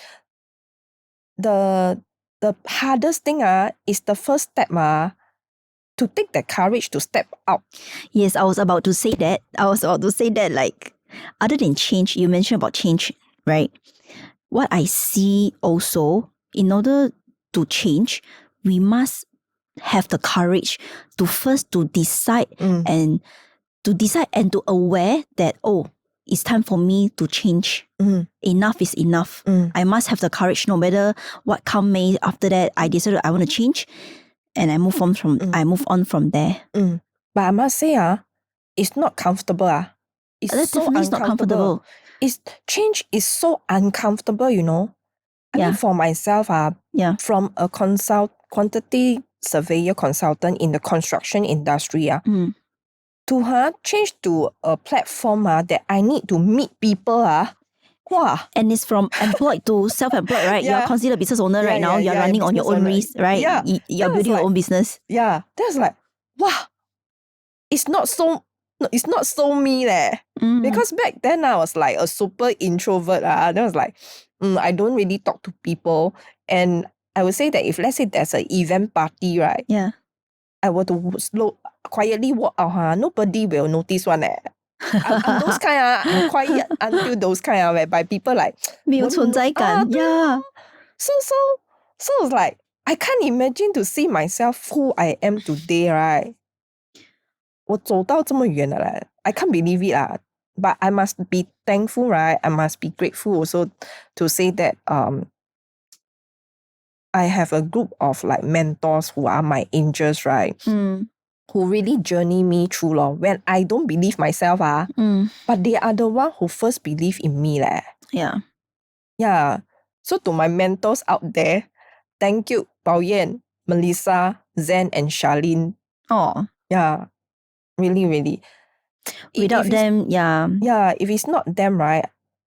the hardest thing is the first step to take the courage to step out. Yes, I was about to say that. Like, other than change, you mentioned about change, right? What I see also, in order to change, we must have the courage to first to decide and to aware that, it's time for me to change. Enough is enough. I must have the courage, no matter what come may. After that, I decided I want to change, and I move on from there. But I must say, it's not comfortable. It's That so definitely is not comfortable. Change is so uncomfortable, you know. I mean, for myself, from a quantity surveyor consultant in the construction industry, to change to a platform that I need to meet people, wow. And it's from employed to self-employed, right? You're considered a business owner right now. You're running on your own risk, right? Yeah. You're building your own business. Yeah. That's like, wow. It's not so me leh. Because back then I was like a super introvert. Then I was like, I don't really talk to people. And I would say that if let's say there's an event party, right? Yeah. I were to quietly walk out, nobody will notice one. I'm those kind, I'm quiet until those kind whereby people like 没有存在感. Yeah. So it's like I can't imagine to see myself who I am today, right? 我走到这么远了嘞, I can't believe it But I must be thankful, right? I must be grateful also to say that I have a group of like mentors who are my angels, right? Who really journey me through when I don't believe myself, but they are the one who first believe in me leh. Yeah. Yeah. So to my mentors out there, thank you, Bao Yan, Melissa, Zen, and Charlene. Oh. Yeah. Really, really. Without them, yeah. Yeah, if it's not them, right,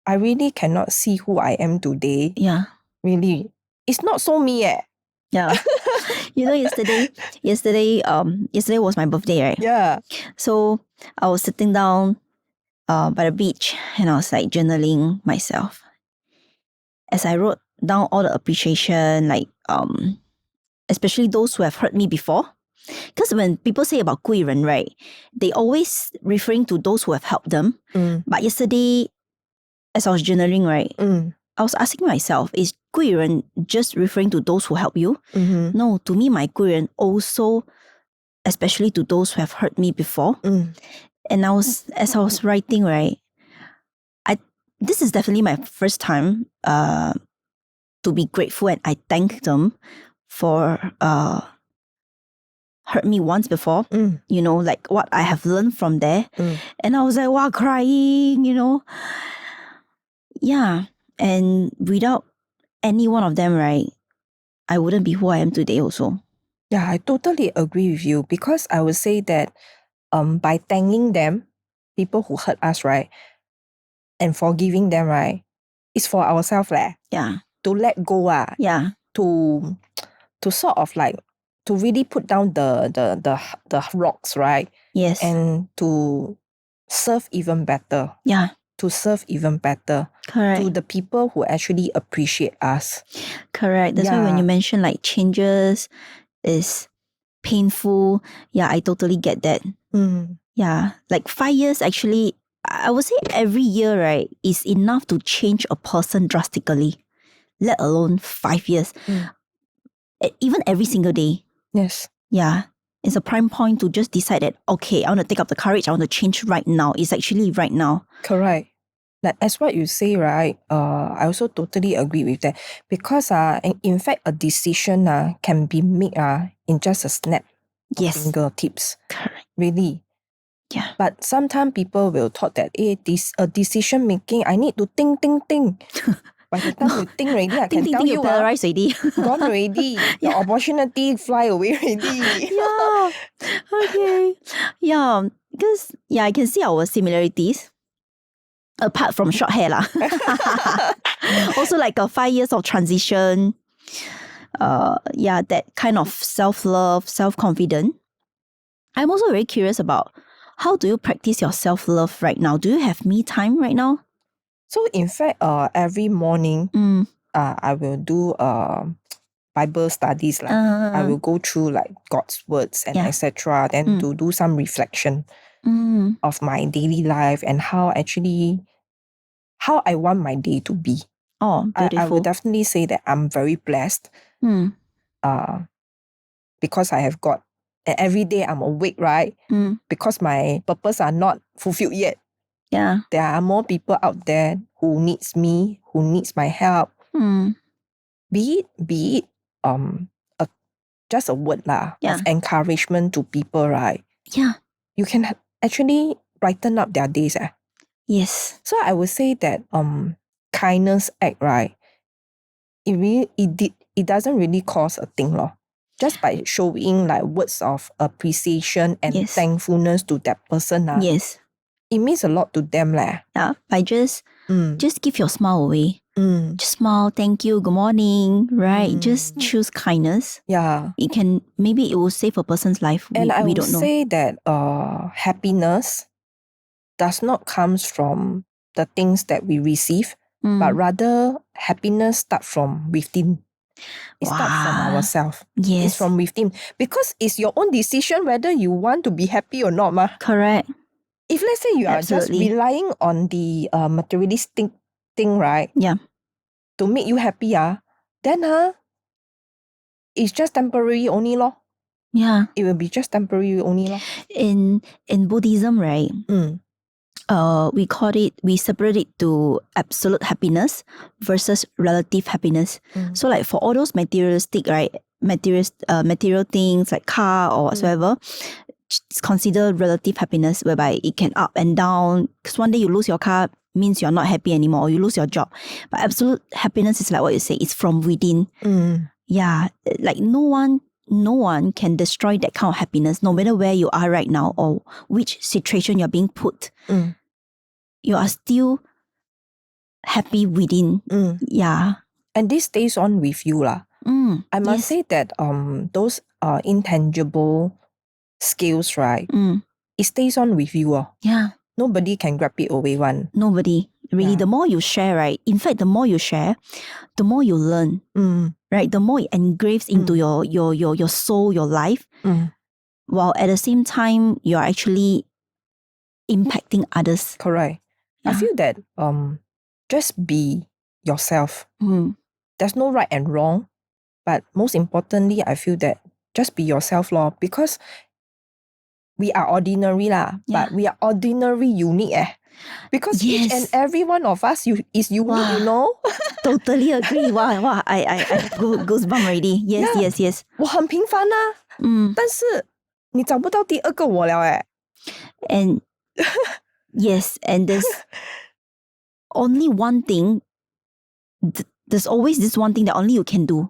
I really cannot see who I am today. Yeah. Really. It's not so me. Yeah. You know, yesterday was my birthday, right? Yeah. So I was sitting down by the beach and I was like journaling myself. As I wrote down all the appreciation, like especially those who have hurt me before. Because when people say about 贵人, right, they always referring to those who have helped them. But yesterday, as I was journaling, right, I was asking myself, is 贵人 just referring to those who help you? No, to me, my 贵人 also, especially to those who have hurt me before. And as I was writing, right, this is definitely my first time to be grateful, and I thank them for hurt me once before, you know, like what I have learned from there. And I was like, wow, crying, you know. Yeah. And without any one of them, right, I wouldn't be who I am today also. Yeah, I totally agree with you, because I would say that by thanking them, people who hurt us, right, and forgiving them, right, it's for ourselves leh. Yeah. To let go Yeah. To sort of like to really put down the rocks, right? Yes. And to serve even better. Yeah. To serve even better. Correct. To the people who actually appreciate us. Correct. That's why when you mention like changes is painful, yeah, I totally get that. Yeah. Like 5 years actually, I would say every year, right, is enough to change a person drastically, let alone 5 years. Even every single day. Yes. Yeah. It's a prime point to just decide that, okay, I want to take up the courage, I want to change right now. It's actually right now. Correct. Like as what you say, right, I also totally agree with that. Because in fact, a decision can be made in just a snap of fingertips. Correct. Really. Yeah. But sometimes people will thought that, this a decision making, I need to think. By the time you think already, I can tell you, paralyzed already. gone already. The opportunity fly away already. Yeah. Okay. Yeah. Because, I can see our similarities. Apart from short hair lah. Also like 5 years of transition. That kind of self-love, self-confidence. I'm also very curious about how do you practice your self-love right now? Do you have me time right now? So in fact, every morning, I will do Bible studies. I will go through like God's words and etc. Then to do some reflection of my daily life and how I want my day to be. Oh, beautiful. I would definitely say that I'm very blessed. because I have got, and every day I'm awake, right? Because my purpose are not fulfilled yet. Yeah. There are more people out there who needs me, who needs my help. Be it just a word of encouragement to people, right? Yeah. You can actually brighten up their days. Yes. So I would say that kindness act, right? It doesn't really cost a thing, lor. Just by showing like words of appreciation and thankfulness to that person, yes, it means a lot to them, leh. Yeah, by just give your smile away. Just smile, thank you, good morning, right? Just choose kindness. Yeah. Maybe it will save a person's life. And I we would don't know. say that happiness does not comes from the things that we receive, but rather happiness starts from within. It starts from ourselves. Yes. It's from within. Because it's your own decision whether you want to be happy or not. Correct. If let's say you are just relying on the materialistic thing, right? Yeah. To make you happy, then it's just temporary only, lor. Yeah. It will be just temporary only, lor. In Buddhism, right? We separate it to absolute happiness versus relative happiness. So like for all those materialistic, right? Material things like car or whatsoever, it's considered relative happiness, whereby it can up and down. Because one day you lose your car means you're not happy anymore, or you lose your job. But absolute happiness is like what you say, it's from within. Yeah, like no one can destroy that kind of happiness, no matter where you are right now or which situation you're being put. You are still happy within. Yeah. And this stays on with you, lah. I must say that those intangible skills, right? It stays on with you. Yeah. Nobody can grab it away one. Nobody. Really, the more you share, right? In fact, the more you share, the more you learn. Right? The more it engraves into your soul, your life. While at the same time, you're actually impacting others. Correct. Yeah. I feel that just be yourself. There's no right and wrong. But most importantly, I feel that just be yourself, lor. Because we are ordinary, but we are ordinary unique, Because each and every one of us is unique, you know. Totally agree. Wow, I goosebump already. Yes. 我很平凡但是你找不到第二个我了 And yes, and there's only one thing. There's always this one thing that only you can do.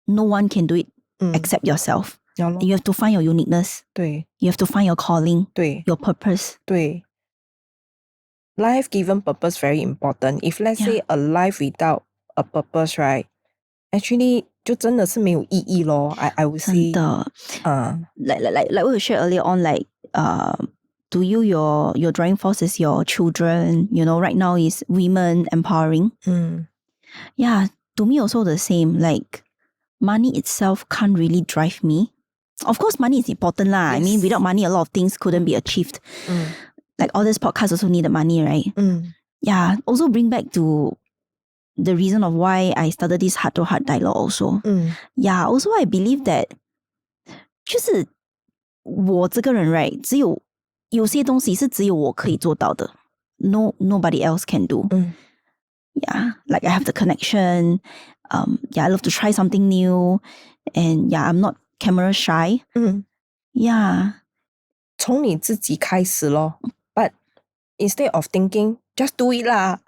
No one can do it except yourself. You have to find your uniqueness. 对 You have to find your calling. 对 Your purpose. 对 Life given purpose very important. If let's say a life without a purpose, right? Actually, 就真的是没有意义咯. I would say. 真的. Like what we shared earlier on, like to you your driving force is your children. You know, right now is women empowering. Yeah, to me also the same. Like money itself can't really drive me. Of course, money is important lah. I mean, without money, a lot of things couldn't be achieved. Like all this podcast also needed money, right? Yeah. Also bring back to the reason of why I started this heart-to-heart dialogue also. Yeah. Also, I believe that 就是我这个人 right, 有些东西是只有我可以做到的. Nobody else can do. Yeah. Like I have the connection. Yeah, I love to try something new. And yeah, I'm not camera shy. Yeah. 从你自己开始咯. But instead of thinking, just do it lah.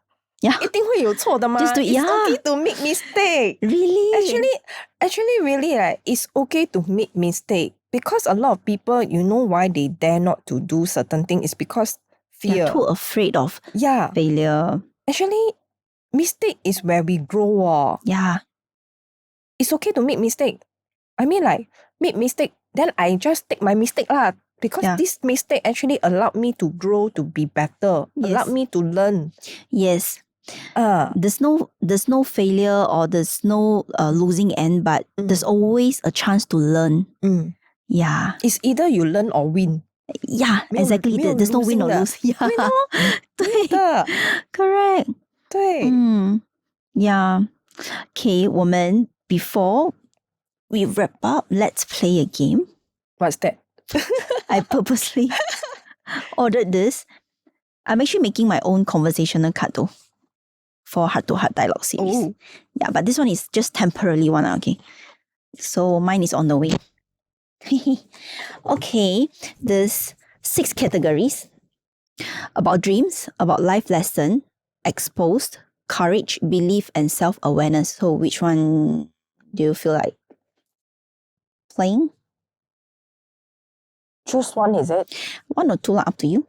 Yeah. 一定会有错的嘛. Just do it, It's okay to make mistake. Really? Actually, really, it's okay to make mistake. Because a lot of people, you know why they dare not to do certain things is because fear. They're too afraid of failure. Actually, mistake is where we grow. Yeah. It's okay to make mistake. I mean like, make mistake, then I just take my mistake lah. Because this mistake actually allowed me to grow, to be better. Allowed me to learn. Yes. There's no failure or there's no losing end, but there's always a chance to learn. Yeah. It's either you learn or win. Yeah, exactly. There's no win or lose. Yeah. 对的. Correct. 对. Yeah. Okay, 我们 before we wrap up, let's play a game. What's that? I purposely ordered this. I'm actually making my own conversational card though for Heart to Heart Dialogue series. Oh. Yeah, but this one is just temporarily one, okay? So mine is on the way. Okay, there's 6 categories about dreams, about life lesson, exposed, courage, belief, and self-awareness. So which one do you feel like playing? Choose one, is it? 1 or 2 up to you.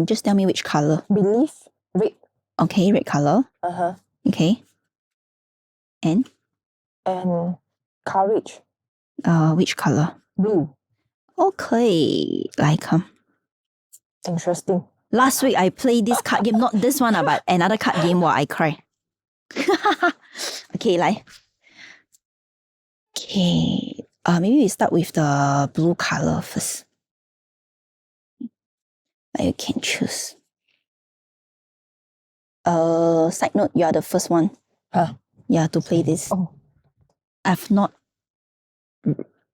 Just tell me which color. Belief, red. Okay, red color. Uh-huh. Okay. And courage, which color? blue. Okay, like Interesting. last week I played this card game, not this one, but another card game where I cry. Okay, like. Okay, maybe we start with the blue color first. You can choose. Side note, you are the first one. Yeah, to play this. Oh. I've not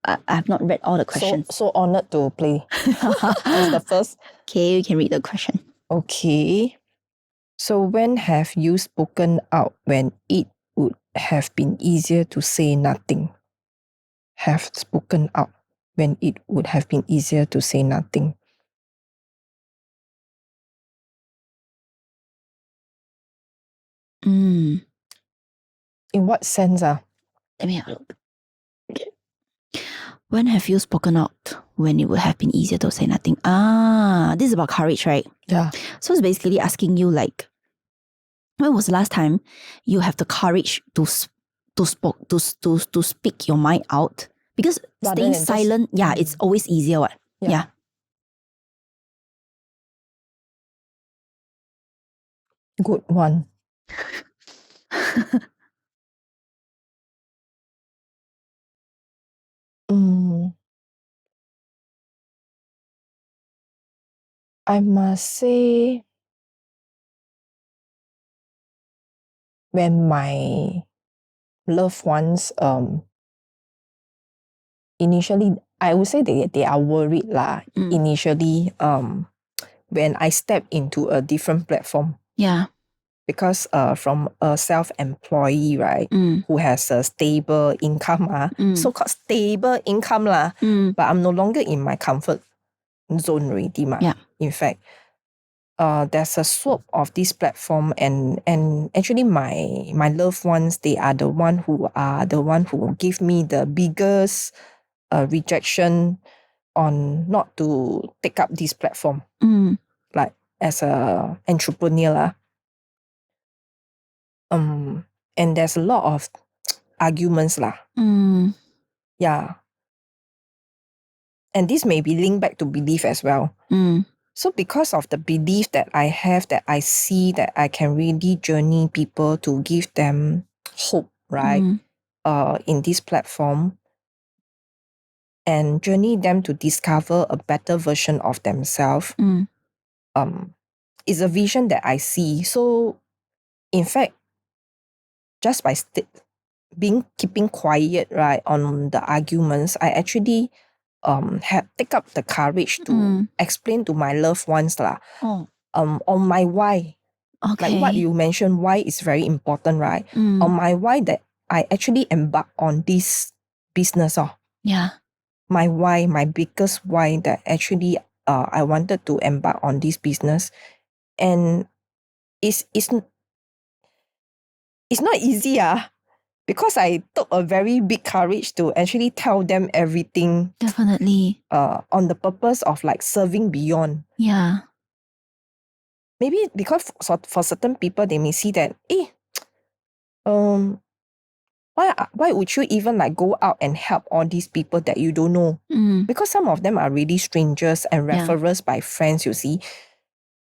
read all the questions. So honored to play. As the first. Okay, you can read the question. Okay. So when have you spoken out when it would have been easier to say nothing? Have spoken out when it would have been easier to say nothing. In what sense? Let me have a look. When have you spoken out when it would have been easier to say nothing? This is about courage, right? Yeah. So it's basically asking you like, when was the last time you have the courage to speak your mind out? Because staying silent, it's always easier. What? Yeah. Good one. I must say, when my loved ones initially, I would say they are worried lah. Initially, when I step into a different platform. Yeah. Because from a self-employee, right, who has a stable income, so-called stable income lah, but I'm no longer in my comfort zone already. Yeah. In fact, there's a swap of this platform, and actually my loved ones, they are the one who give me the biggest rejection on not to take up this platform. Like as a entrepreneur lah. And there's a lot of arguments lah. Yeah. And this may be linked back to belief as well. So because of the belief that I have, that I see that I can really journey people to give them hope, right? In this platform, and journey them to discover a better version of themselves. Is a vision that I see. So in fact, just by keeping quiet, right, on the arguments, I actually take up the courage to explain to my loved ones on my why. Okay. Like what you mentioned, why is very important, right? On my why that I actually embark on this business. Yeah. My why, my biggest why that actually I wanted to embark on this business. And it's not easy, because I took a very big courage to actually tell them everything. Definitely. On the purpose of like serving beyond. Yeah. Maybe because for certain people, they may see that, why would you even like go out and help all these people that you don't know? Because some of them are really strangers and referrals by friends, you see.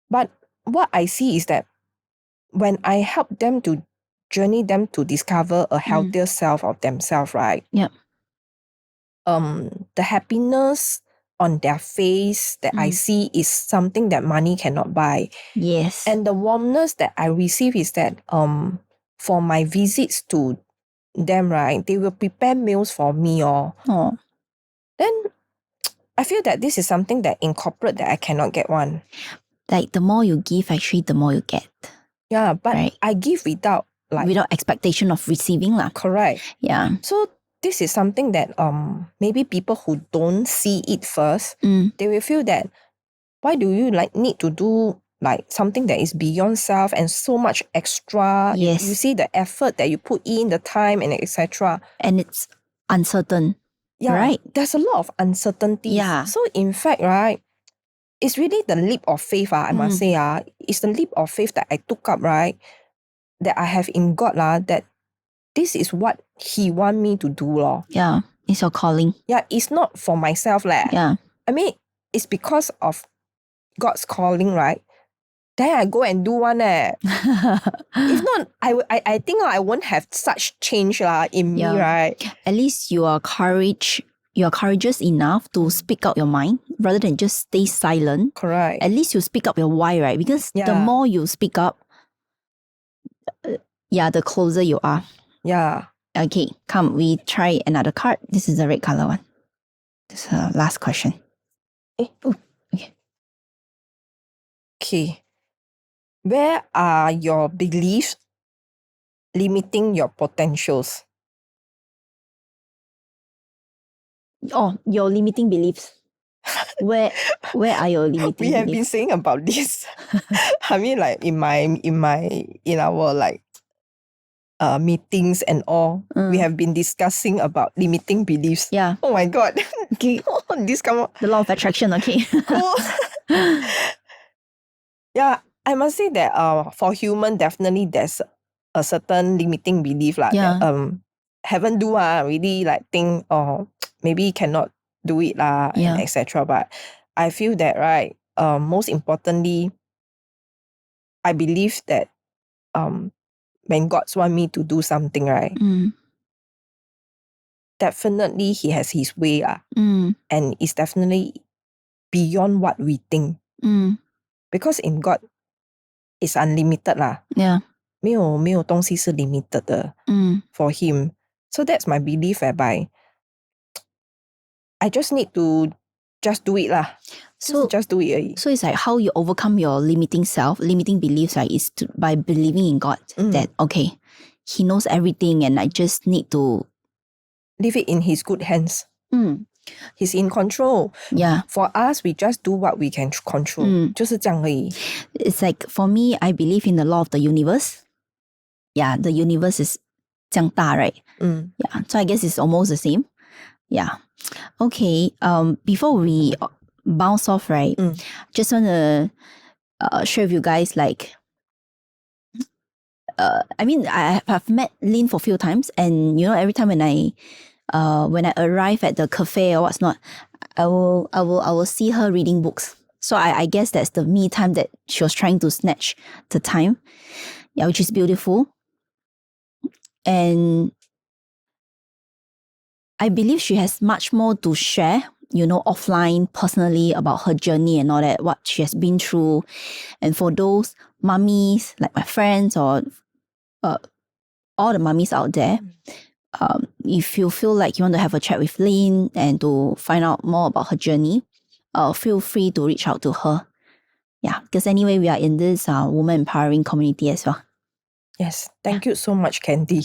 But what I see is that when I help them to journey them to discover a healthier self of themselves, right? Yeah. The happiness on their face that I see is something that money cannot buy. Yes. And the warmness that I receive is that for my visits to them, right, they will prepare meals for me. Oh, Then I feel that this is something that in corporate that I cannot get one. like the more you give, actually, the more you get. Yeah, but Right. I give without Without expectation of receiving lah. correct. Yeah. So this is something that maybe people who don't see it first, they will feel that why do you need to do something that is beyond self and so much extra? Yes. You see the effort that you put in, the time and etc. And it's uncertain. Yeah, Right. There's a lot of uncertainties. Yeah. So in fact, right, it's really the leap of faith, I must say. It's the leap of faith that I took up, right, that I have in God, that this is what He want me to do. Yeah. It's your calling. Yeah, it's not for myself. Yeah. I mean, it's because of God's calling, right? Then I go and do one. If not, I think I won't have such change in me, right? At least you are courageous enough to speak out your mind rather than just stay silent. Correct. At least you speak up your why, right? Because the Yeah. more you speak up, the closer you are. Yeah. Okay, come, we try another card. This is the red color one. This is the last question. Okay. Where are your beliefs limiting your potentials? Oh, your limiting beliefs. Where are your limiting We have been beliefs? saying about this. I mean, in our meetings and all, we have been discussing about limiting beliefs. Yeah. Oh my God. Okay. This come up. The law of attraction, okay. Cool. Yeah, I must say that for human, definitely there's a certain limiting belief Yeah. that haven't do really think maybe cannot do it and Yeah. etc. But I feel that right, most importantly, I believe that when God's want me to do something, right, definitely He has His way and it's definitely beyond what we think. Because in God, it's unlimited Yeah. 没有东西是 limited 的 for Him. So that's my belief whereby I just need to just do it So just do it 而已. So it's like how you overcome your limiting beliefs, right? Is by believing in God that okay, He knows everything, and I just need to Leave it in His good hands. He's in control. Yeah. For us, we just do what we can control. 就是这样而已. It's like for me, I believe in the law of the universe. Yeah, the universe is 这样大, right? Yeah. So I guess it's almost the same. Yeah. Okay. Before we bounce off, right? Just want to share with you guys I mean, I have met Lynn for a few times, and every time when I arrive at the cafe or what's not, I will see her reading books. So I guess that's the me time that she was trying to snatch the time. Yeah, which is beautiful. And I believe she has much more to share, offline, personally, about her journey and all that, what she has been through. And for those mummies, like my friends or all the mummies out there, if you feel like you want to have a chat with Lynn and to find out more about her journey, feel free to reach out to her. Yeah, because anyway, we are in this woman empowering community as well. Yes. Thank you so much, Candy.